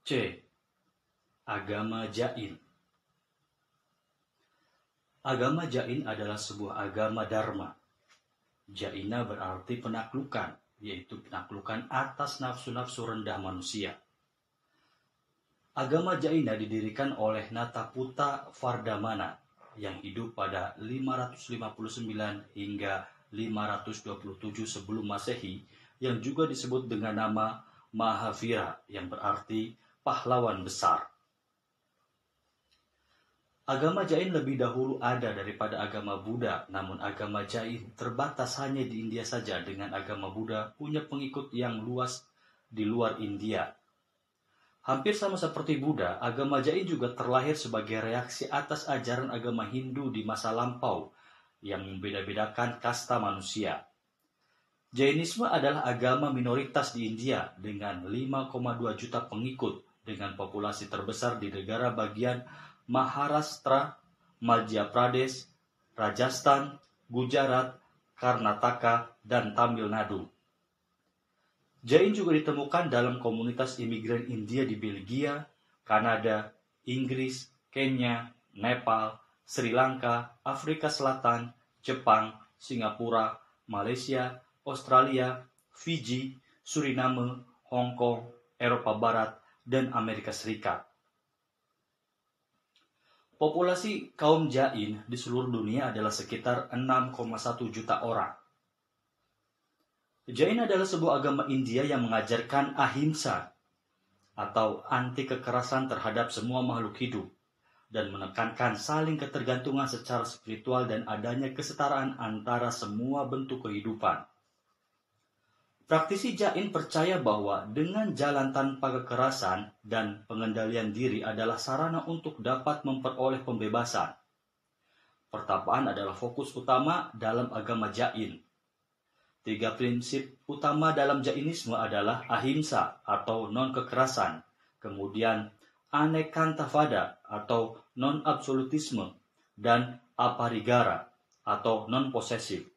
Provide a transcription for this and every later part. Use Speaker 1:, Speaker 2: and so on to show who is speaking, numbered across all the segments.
Speaker 1: C. Agama Jain. Agama Jain adalah sebuah agama dharma. Jaina berarti penaklukan, yaitu penaklukan atas nafsu-nafsu rendah manusia. Agama Jaina didirikan oleh Nataputa Vardhamana yang hidup pada 559 hingga 527 sebelum Masehi, yang juga disebut dengan nama Mahavira yang berarti pahlawan besar. Agama Jain lebih dahulu ada daripada agama Buddha, namun agama Jain terbatas hanya di India saja, dengan agama Buddha punya pengikut yang luas di luar India. Hampir sama seperti Buddha, agama Jain juga terlahir sebagai reaksi atas ajaran agama Hindu di masa lampau yang membeda-bedakan kasta manusia. Jainisme adalah agama minoritas di India dengan 5,2 juta pengikut, dengan populasi terbesar di negara bagian Maharashtra, Madhya Pradesh, Rajasthan, Gujarat, Karnataka, dan Tamil Nadu. Jain juga ditemukan dalam komunitas imigran India di Belgia, Kanada, Inggris, Kenya, Nepal, Sri Lanka, Afrika Selatan, Jepang, Singapura, Malaysia, Australia, Fiji, Suriname, Hong Kong, Eropa Barat, dan Amerika Serikat. Populasi kaum Jain di seluruh dunia adalah sekitar 6,1 juta orang. Jain adalah sebuah agama India yang mengajarkan ahimsa atau anti kekerasan terhadap semua makhluk hidup dan menekankan saling ketergantungan secara spiritual dan adanya kesetaraan antara semua bentuk kehidupan. Praktisi Jain percaya bahwa dengan jalan tanpa kekerasan dan pengendalian diri adalah sarana untuk dapat memperoleh pembebasan. Pertapaan adalah fokus utama dalam agama Jain. 3 prinsip utama dalam Jainisme adalah ahimsa atau non-kekerasan, kemudian anekantavada atau non-absolutisme, dan aparigara atau non-posesif.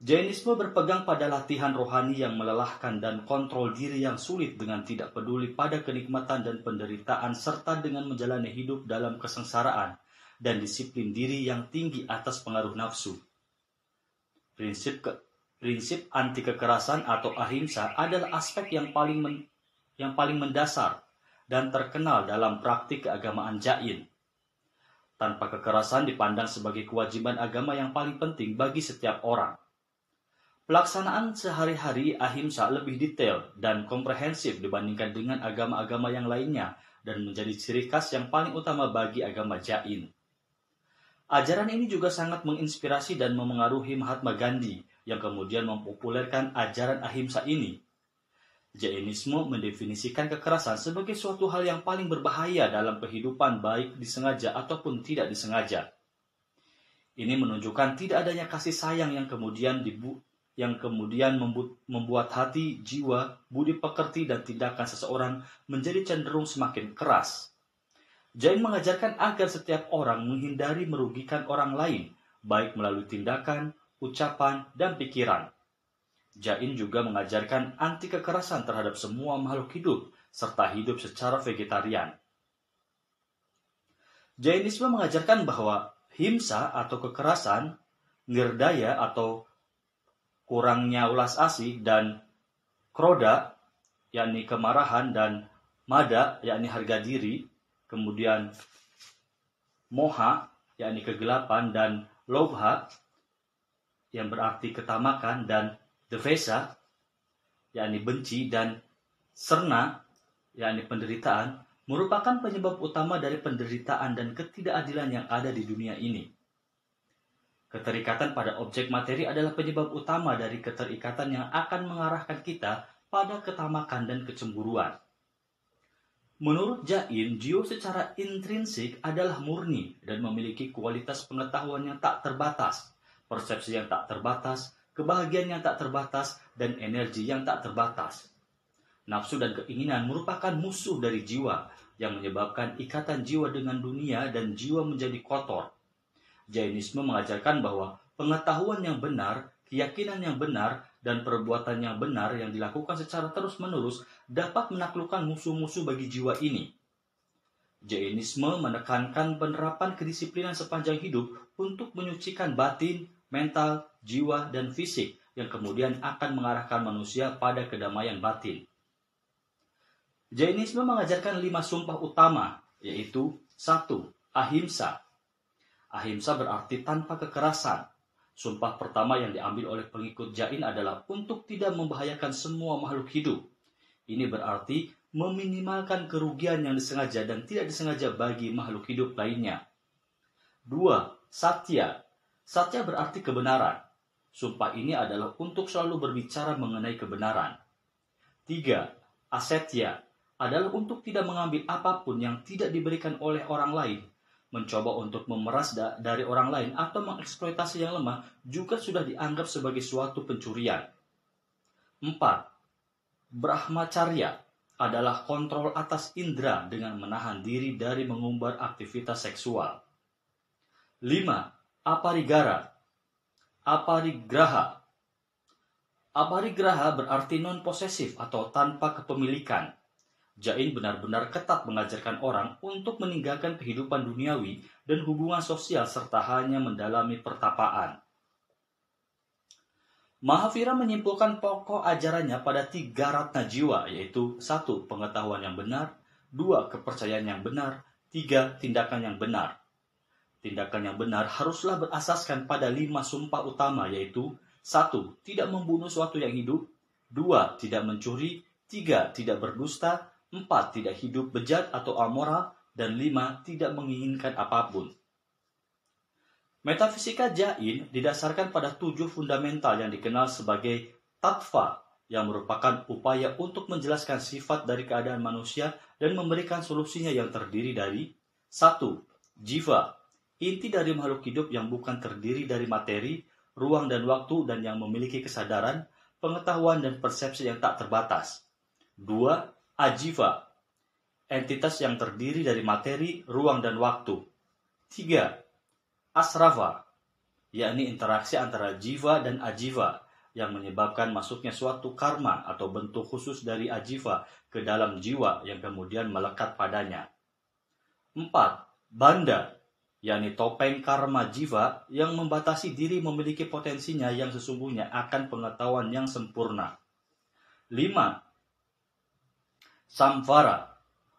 Speaker 1: Jainisme berpegang pada latihan rohani yang melelahkan dan kontrol diri yang sulit dengan tidak peduli pada kenikmatan dan penderitaan, serta dengan menjalani hidup dalam kesengsaraan dan disiplin diri yang tinggi atas pengaruh nafsu. Prinsip anti kekerasan atau ahimsa adalah aspek yang paling mendasar dan terkenal dalam praktik keagamaan Jain. Tanpa kekerasan dipandang sebagai kewajiban agama yang paling penting bagi setiap orang. Pelaksanaan sehari-hari ahimsa lebih detail dan komprehensif dibandingkan dengan agama-agama yang lainnya dan menjadi ciri khas yang paling utama bagi agama Jain. Ajaran ini juga sangat menginspirasi dan memengaruhi Mahatma Gandhi yang kemudian mempopulerkan ajaran ahimsa ini. Jainisme mendefinisikan kekerasan sebagai suatu hal yang paling berbahaya dalam kehidupan, baik disengaja ataupun tidak disengaja. Ini menunjukkan tidak adanya kasih sayang yang kemudian membuat hati, jiwa, budi pekerti, dan tindakan seseorang menjadi cenderung semakin keras. Jain mengajarkan agar setiap orang menghindari merugikan orang lain, baik melalui tindakan, ucapan, dan pikiran. Jain juga mengajarkan anti kekerasan terhadap semua makhluk hidup, serta hidup secara vegetarian. Jainisme mengajarkan bahwa himsa atau kekerasan, nirdaya atau kurangnya ulas asih, dan kroda, yakni kemarahan, dan mada, yakni harga diri, kemudian moha, yakni kegelapan, dan lobha, yang berarti ketamakan, dan devesa, yakni benci, dan serna, yakni penderitaan, merupakan penyebab utama dari penderitaan dan ketidakadilan yang ada di dunia ini. Keterikatan pada objek materi adalah penyebab utama dari keterikatan yang akan mengarahkan kita pada ketamakan dan kecemburuan. Menurut Jain, jiwa secara intrinsik adalah murni dan memiliki kualitas pengetahuan yang tak terbatas, persepsi yang tak terbatas, kebahagiaan yang tak terbatas, dan energi yang tak terbatas. Nafsu dan keinginan merupakan musuh dari jiwa yang menyebabkan ikatan jiwa dengan dunia dan jiwa menjadi kotor. Jainisme mengajarkan bahwa pengetahuan yang benar, keyakinan yang benar, dan perbuatan yang benar yang dilakukan secara terus-menerus dapat menaklukkan musuh-musuh bagi jiwa ini. Jainisme menekankan penerapan kedisiplinan sepanjang hidup untuk menyucikan batin, mental, jiwa, dan fisik yang kemudian akan mengarahkan manusia pada kedamaian batin. Jainisme mengajarkan 5 sumpah utama, yaitu 1. Ahimsa. Ahimsa berarti tanpa kekerasan. Sumpah pertama yang diambil oleh pengikut Jain adalah untuk tidak membahayakan semua makhluk hidup. Ini berarti meminimalkan kerugian yang disengaja dan tidak disengaja bagi makhluk hidup lainnya. 2. Satya. Satya berarti kebenaran. Sumpah ini adalah untuk selalu berbicara mengenai kebenaran. 3. Asetya adalah untuk tidak mengambil apapun yang tidak diberikan oleh orang lain. Mencoba untuk memeras dari orang lain atau mengeksploitasi yang lemah juga sudah dianggap sebagai suatu pencurian. 4. Brahmacharya adalah kontrol atas indera dengan menahan diri dari mengumbar aktivitas seksual. 5. Aparigraha. Aparigraha berarti non-posesif atau tanpa kepemilikan. Jain benar-benar ketat mengajarkan orang untuk meninggalkan kehidupan duniawi dan hubungan sosial serta hanya mendalami pertapaan. Mahavira menyimpulkan pokok ajarannya pada 3 ratna jiwa, yaitu 1. Pengetahuan yang benar, 2. Kepercayaan yang benar, 3. Tindakan yang benar. Tindakan yang benar haruslah berasaskan pada 5 sumpah utama, yaitu 1. Tidak membunuh sesuatu yang hidup, 2. Tidak mencuri, 3. Tidak berdusta, 4. Tidak hidup bejat atau amoral, dan 5. Tidak menginginkan apapun. Metafisika Jain didasarkan pada 7 fundamental yang dikenal sebagai tattva, yang merupakan upaya untuk menjelaskan sifat dari keadaan manusia dan memberikan solusinya yang terdiri dari 1. Jiva, inti dari makhluk hidup yang bukan terdiri dari materi, ruang dan waktu dan yang memiliki kesadaran, pengetahuan dan persepsi yang tak terbatas. 2. Ajiva, entitas yang terdiri dari materi, ruang, dan waktu. 3. Asrava, yakni interaksi antara jiva dan ajiva yang menyebabkan masuknya suatu karma atau bentuk khusus dari ajiva ke dalam jiwa yang kemudian melekat padanya. 4. Banda, yakni topeng karma jiva yang membatasi diri memiliki potensinya yang sesungguhnya akan pengetahuan yang sempurna. 5. Samvara,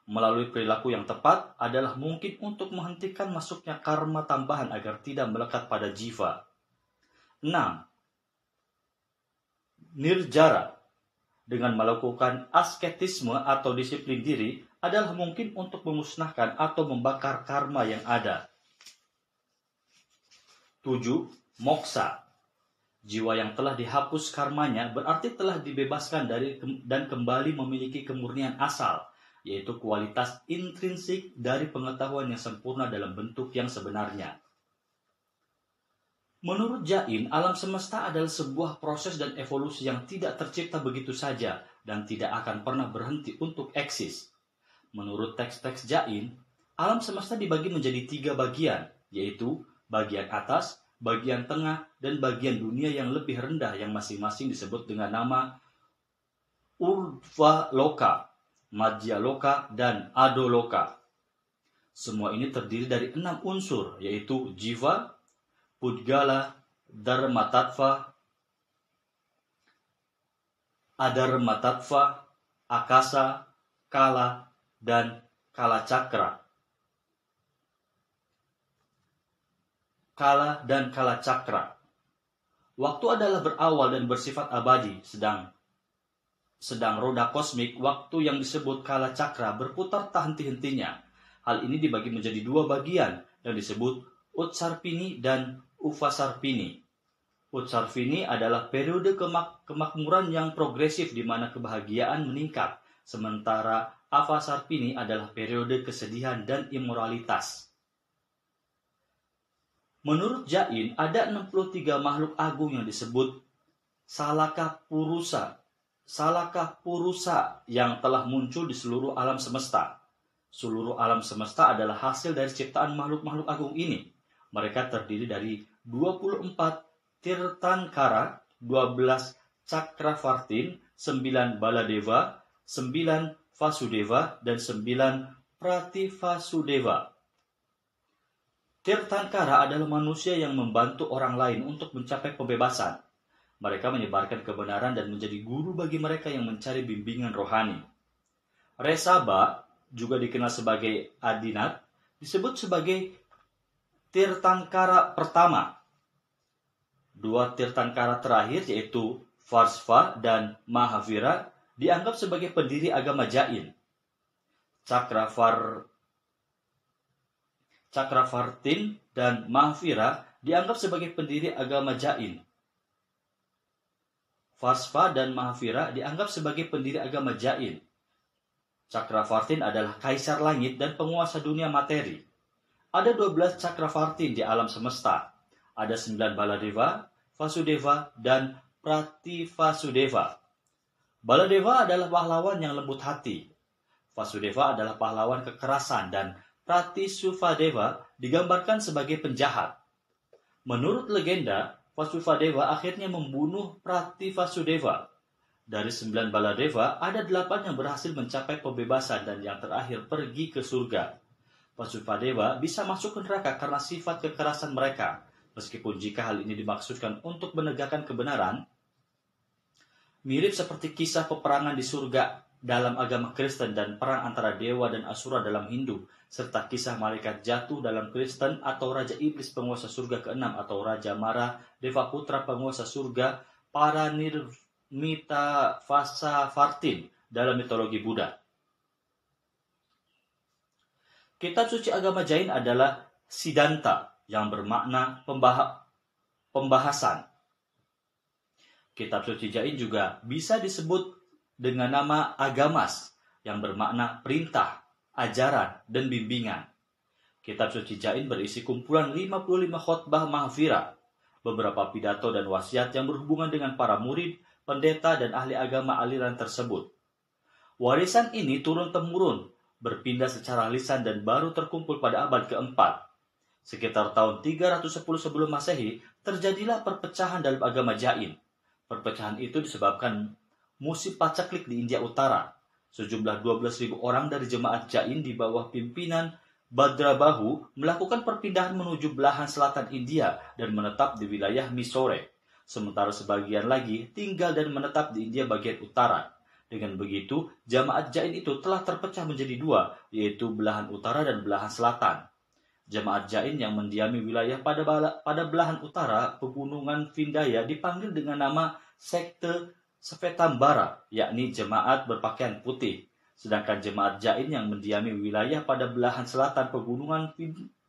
Speaker 1: melalui perilaku yang tepat adalah mungkin untuk menghentikan masuknya karma tambahan agar tidak melekat pada jiva. 6. Nirjara, dengan melakukan asketisme atau disiplin diri adalah mungkin untuk memusnahkan atau membakar karma yang ada. 7. Moksa, jiwa yang telah dihapus karmanya berarti telah dibebaskan dari dan kembali memiliki kemurnian asal, yaitu kualitas intrinsik dari pengetahuan yang sempurna dalam bentuk yang sebenarnya. Menurut Jain, alam semesta adalah sebuah proses dan evolusi yang tidak tercipta begitu saja dan tidak akan pernah berhenti untuk eksis. Menurut teks-teks Jain, alam semesta dibagi menjadi 3 bagian, yaitu bagian atas, bagian tengah, dan bagian dunia yang lebih rendah yang masing-masing disebut dengan nama Urdhva Loka, Madhya Loka, dan Adho Loka. Semua ini terdiri dari 6 unsur, yaitu jiva, pudgala, dharmatattva, adharmatattva, akasa, kala, dan kalacakra. Kala dan kalacakra. Waktu adalah berawal dan bersifat abadi, sedang roda kosmik, waktu yang disebut kalacakra berputar tak henti-hentinya. Hal ini dibagi menjadi 2 bagian yang disebut Utsarpini dan Uvasarpini. Utsarpini adalah periode kemakmuran yang progresif di mana kebahagiaan meningkat, sementara Avasarpini adalah periode kesedihan dan imoralitas. Menurut Jain, ada 63 makhluk agung yang disebut Salaka Purusa. Salaka Purusa yang telah muncul di seluruh alam semesta. Seluruh alam semesta adalah hasil dari ciptaan makhluk-makhluk agung ini. Mereka terdiri dari 24 Tirthankara, 12 Cakravartin, 9 Baladeva, 9 Vasudeva, dan 9 Prativasudeva. Tirthankara adalah manusia yang membantu orang lain untuk mencapai pembebasan. Mereka menyebarkan kebenaran dan menjadi guru bagi mereka yang mencari bimbingan rohani. Resaba, juga dikenal sebagai Adinath, disebut sebagai Tirthankara pertama. Dua Tirthankara terakhir yaitu Varsva dan Mahavira dianggap sebagai pendiri agama Jain. Cakravartin dan Mahavira dianggap sebagai pendiri agama Jain. Varsva dan Mahavira dianggap sebagai pendiri agama Jain. Cakravartin adalah kaisar langit dan penguasa dunia materi. Ada 12 Cakravartin di alam semesta. Ada 9 Baladeva, Vasudeva, dan Prativasudeva. Baladeva adalah pahlawan yang lembut hati. Vasudeva adalah pahlawan kekerasan dan Pratisuvadeva digambarkan sebagai penjahat. Menurut legenda, Vasudeva akhirnya membunuh Prativasudeva. Dari 9 Baladeva, ada 8 yang berhasil mencapai pembebasan dan yang terakhir pergi ke surga. Vasudeva bisa masuk ke neraka karena sifat kekerasan mereka. Meskipun jika hal ini dimaksudkan untuk menegakkan kebenaran, mirip seperti kisah peperangan di surga dalam agama Kristen dan perang antara dewa dan asura dalam Hindu, serta kisah malaikat jatuh dalam Kristen atau Raja Iblis penguasa surga ke-6 atau Raja Mara Devaputra penguasa surga Paranirmita Vasavartin dalam mitologi Buddha. Kitab suci agama Jain adalah Siddhanta yang bermakna pembahasan. Kitab suci Jain juga bisa disebut dengan nama Agamas yang bermakna perintah, ajaran, dan bimbingan. Kitab suci Jain berisi kumpulan 55 khotbah Mahavira, beberapa pidato dan wasiat yang berhubungan dengan para murid, pendeta, dan ahli agama aliran tersebut. Warisan ini turun-temurun, berpindah secara lisan dan baru terkumpul pada abad keempat. Sekitar tahun 310 sebelum Masehi, terjadilah perpecahan dalam agama Jain. Perpecahan itu disebabkan musim pacaklik di India Utara. Sejumlah 12.000 orang dari jemaat Jain di bawah pimpinan Bhadrabahu melakukan perpindahan menuju belahan selatan India dan menetap di wilayah Mysore. Sementara sebagian lagi tinggal dan menetap di India bagian utara. Dengan begitu, jemaat Jain itu telah terpecah menjadi dua, yaitu belahan utara dan belahan selatan. Jemaat Jain yang mendiami wilayah pada belahan utara pegunungan Vindhya dipanggil dengan nama sekte Svetambara, yakni jemaat berpakaian putih. Sedangkan jemaat Jain yang mendiami wilayah pada belahan selatan pegunungan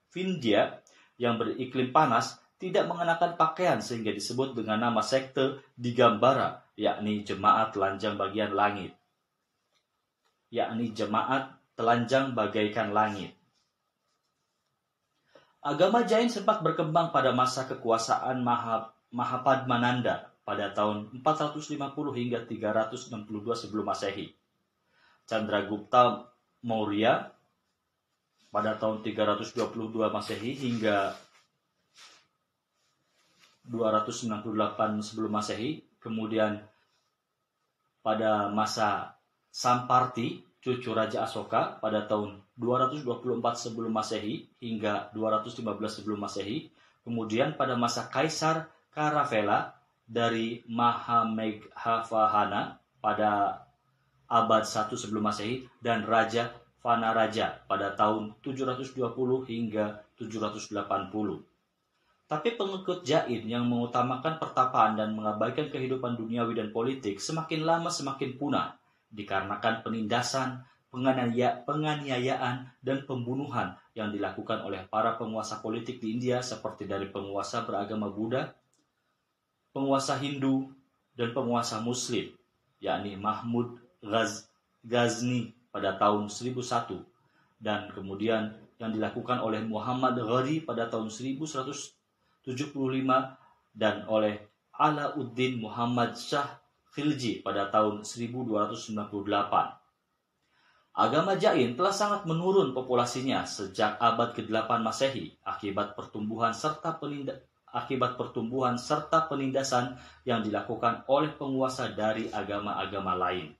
Speaker 1: Vindhya yang beriklim panas tidak mengenakan pakaian sehingga disebut dengan nama sekte Digambara, yakni jemaat telanjang bagian langit. Agama Jain sempat berkembang pada masa kekuasaan Mahapadmananda pada tahun 450 hingga 362 sebelum Masehi. Chandragupta Maurya pada tahun 322 Masehi hingga 298 sebelum Masehi. Kemudian pada masa Samparti, cucu Raja Asoka pada tahun 224 sebelum Masehi hingga 215 sebelum Masehi. Kemudian pada masa Kaisar Karavela dari Mahameghavahana pada abad 1 sebelum Masehi dan Raja Vanaraja pada tahun 720 hingga 780. Tapi pengikut Jain yang mengutamakan pertapaan dan mengabaikan kehidupan duniawi dan politik semakin lama semakin punah dikarenakan penindasan, penganiayaan, dan pembunuhan yang dilakukan oleh para penguasa politik di India seperti dari penguasa beragama Buddha, penguasa Hindu, dan penguasa Muslim, yakni Mahmud Ghazni pada tahun 1001, dan kemudian yang dilakukan oleh Muhammad Ghari pada tahun 1175 dan oleh Alauddin Muhammad Shah Khilji pada tahun 1298. Agama Jain telah sangat menurun populasinya sejak abad ke-8 Masehi akibat pertumbuhan serta akibat pertumbuhan serta penindasan yang dilakukan oleh penguasa dari agama-agama lain.